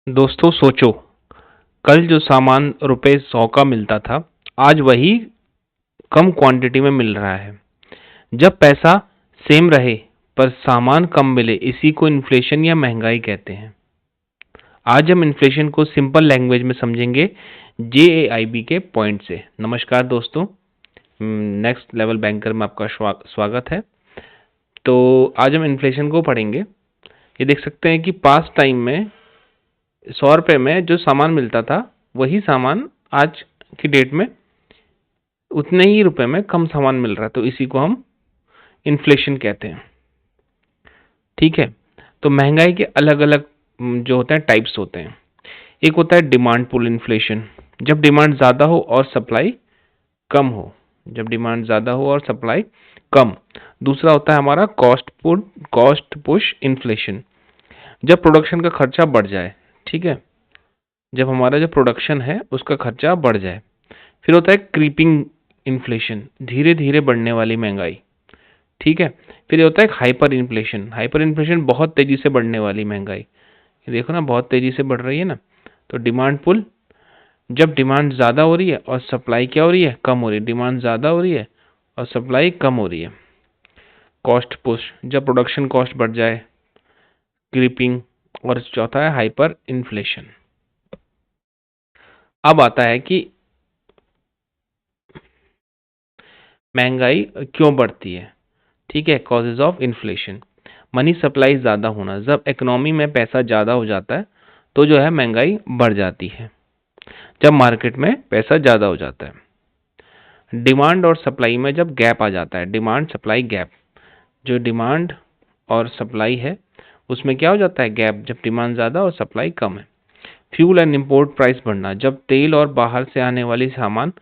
दोस्तों सोचो, कल जो सामान ₹100 का मिलता था, आज वही कम क्वांटिटी में मिल रहा है। जब पैसा सेम रहे पर सामान कम मिले, इसी को इन्फ्लेशन या महंगाई कहते हैं। आज हम इन्फ्लेशन को सिंपल लैंग्वेज में समझेंगे जेएआईबी के पॉइंट से। नमस्कार दोस्तों, नेक्स्ट लेवल बैंकर में आपका स्वागत है। तो आज हम इन्फ्लेशन को पढ़ेंगे। ये देख सकते हैं कि पास्ट टाइम में 100 रुपये में जो सामान मिलता था, वही सामान आज की डेट में उतने ही रुपए में कम सामान मिल रहा है, तो इसी को हम इन्फ्लेशन कहते हैं। ठीक है, तो महंगाई के अलग अलग जो होते हैं टाइप्स होते हैं। एक होता है डिमांड पुल इन्फ्लेशन, जब डिमांड ज़्यादा हो और सप्लाई कम हो। जब डिमांड ज़्यादा हो और सप्लाई कम। दूसरा होता है हमारा कॉस्ट पुश इन्फ्लेशन, जब प्रोडक्शन का खर्चा बढ़ जाए। ठीक है, जब हमारा जो प्रोडक्शन है उसका खर्चा बढ़ जाए। फिर होता है क्रीपिंग इन्फ्लेशन, धीरे धीरे बढ़ने वाली महंगाई। ठीक है, फिर होता है हाइपर इन्फ्लेशन। हाइपर इन्फ्लेशन बहुत तेजी से बढ़ने वाली महंगाई। ये देखो ना, बहुत तेजी से बढ़ रही है ना। तो डिमांड पुल, जब डिमांड ज़्यादा हो रही है और सप्लाई क्या हो रही है, कम हो रही है। डिमांड ज़्यादा हो रही है और सप्लाई कम हो रही है। कॉस्ट पुश, जब प्रोडक्शन कॉस्ट बढ़ जाए। क्रीपिंग, और चौथा है हाइपर इन्फ्लेशन। अब आता है कि महंगाई क्यों बढ़ती है। ठीक है, causes of inflation. Money supply ज़्यादा होना, जब इकोनॉमी में पैसा ज़्यादा हो जाता है तो जो है महंगाई बढ़ जाती है, जब मार्केट में पैसा ज़्यादा हो जाता है। डिमांड और सप्लाई में जब गैप आ जाता है, डिमांड सप्लाई गैप, जो डिमांड और सप्लाई है उसमें क्या हो जाता है, गैप, जब डिमांड ज़्यादा और सप्लाई कम है। फ्यूल एंड इम्पोर्ट प्राइस बढ़ना, जब तेल और बाहर से आने वाली सामान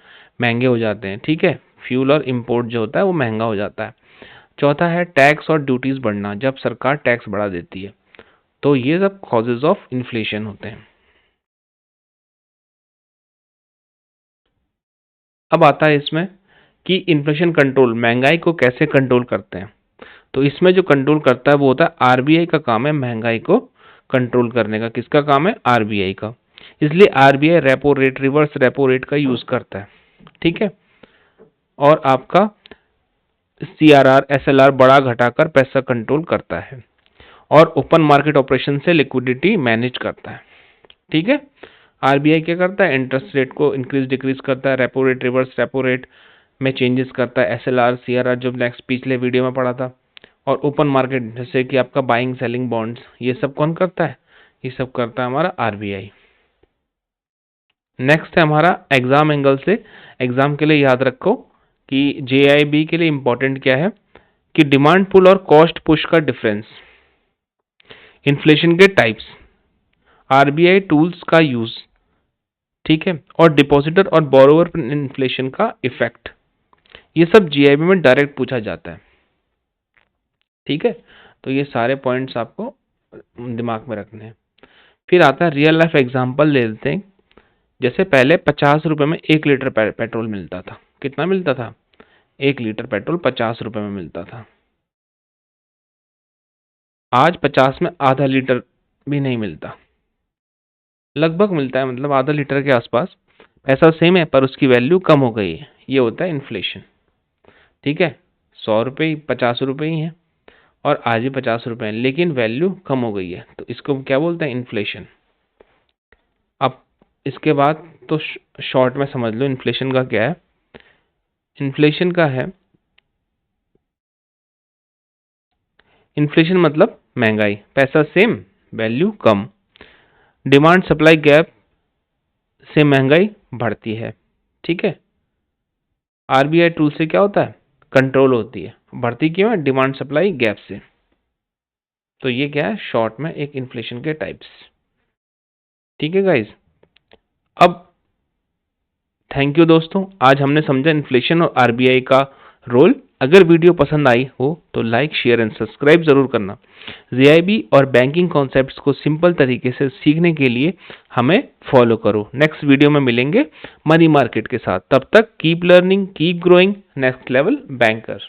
महंगे हो जाते हैं। ठीक है, फ्यूल और इम्पोर्ट जो होता है वो महंगा हो जाता है। चौथा है टैक्स और ड्यूटीज बढ़ना, जब सरकार टैक्स बढ़ा देती है। तो ये सब कॉजेज ऑफ इन्फ्लेशन होते हैं। अब आता है इसमें कि इन्फ्लेशन कंट्रोल, महंगाई को कैसे कंट्रोल करते हैं। तो इसमें जो कंट्रोल करता है वो होता है आरबीआई का काम है महंगाई को कंट्रोल करने का। किसका काम है, आरबीआई का। इसलिए RBI repo rate, reverse repo rate का यूज करता है। ठीक है, और आपका सीआरआर, एसएलआर बढ़ा घटाकर पैसा कंट्रोल करता है, और ओपन मार्केट ऑपरेशन से लिक्विडिटी मैनेज करता है। ठीक है, आरबीआई क्या करता है, इंटरेस्ट रेट को इंक्रीज डिक्रीज करता है, repo rate, reverse repo rate में चेंजेस करता है, एसएलआर, सीआरआर जो नेक्स्ट पिछले वीडियो में पढ़ा था, और ओपन मार्केट जैसे कि आपका बाइंग सेलिंग बॉन्ड्स, ये सब कौन करता है, ये सब करता है हमारा आरबीआई। नेक्स्ट है हमारा एग्जाम एंगल से। एग्जाम के लिए याद रखो कि जेआईबी के लिए इंपॉर्टेंट क्या है कि डिमांड पुल और कॉस्ट पुश का डिफरेंस, इन्फ्लेशन के टाइप्स, आरबीआई टूल्स का यूज। ठीक है, और डिपॉजिटर और बोरोवर पर इन्फ्लेशन का इफेक्ट, ये सब जीआईबी में डायरेक्ट पूछा जाता है। ठीक है, तो ये सारे पॉइंट्स आपको दिमाग में रखने हैं। फिर आता है रियल लाइफ एग्जांपल ले लेते हैं। जैसे पहले 50 रुपए में 1 लीटर पेट्रोल मिलता था। कितना मिलता था, 1 लीटर पेट्रोल 50 रुपए में मिलता था। आज 50 में आधा लीटर भी नहीं मिलता, लगभग मिलता है, मतलब आधा लीटर के आसपास। पैसा सेम है पर उसकी वैल्यू कम हो गई है, ये होता है इन्फ्लेशन। ठीक है, 100 रुपये ही 50 रुपये ही है, और आज भी 50 रुपये है, लेकिन वैल्यू कम हो गई है, तो इसको क्या बोलते हैं, इन्फ्लेशन। अब इसके बाद तो शॉर्ट में समझ लो इन्फ्लेशन का क्या है। इन्फ्लेशन का है, इन्फ्लेशन मतलब महंगाई, पैसा सेम वैल्यू कम, डिमांड सप्लाई गैप से महंगाई बढ़ती है। ठीक है, आरबीआई टूल से क्या होता है, कंट्रोल होती है। बढ़ती क्यों है, डिमांड सप्लाई गैप से। तो ये क्या है, शॉर्ट में एक इन्फ्लेशन के टाइप्स। ठीक है गाइज, अब थैंक यू दोस्तों, आज हमने समझा इन्फ्लेशन और आरबीआई का रोल। अगर वीडियो पसंद आई हो तो लाइक, शेयर एंड सब्सक्राइब जरूर करना। जीआईबी और बैंकिंग कॉन्सेप्ट्स को सिंपल तरीके से सीखने के लिए हमें फॉलो करो। नेक्स्ट वीडियो में मिलेंगे मनी मार्केट के साथ। तब तक keep learning, keep growing, next level banker.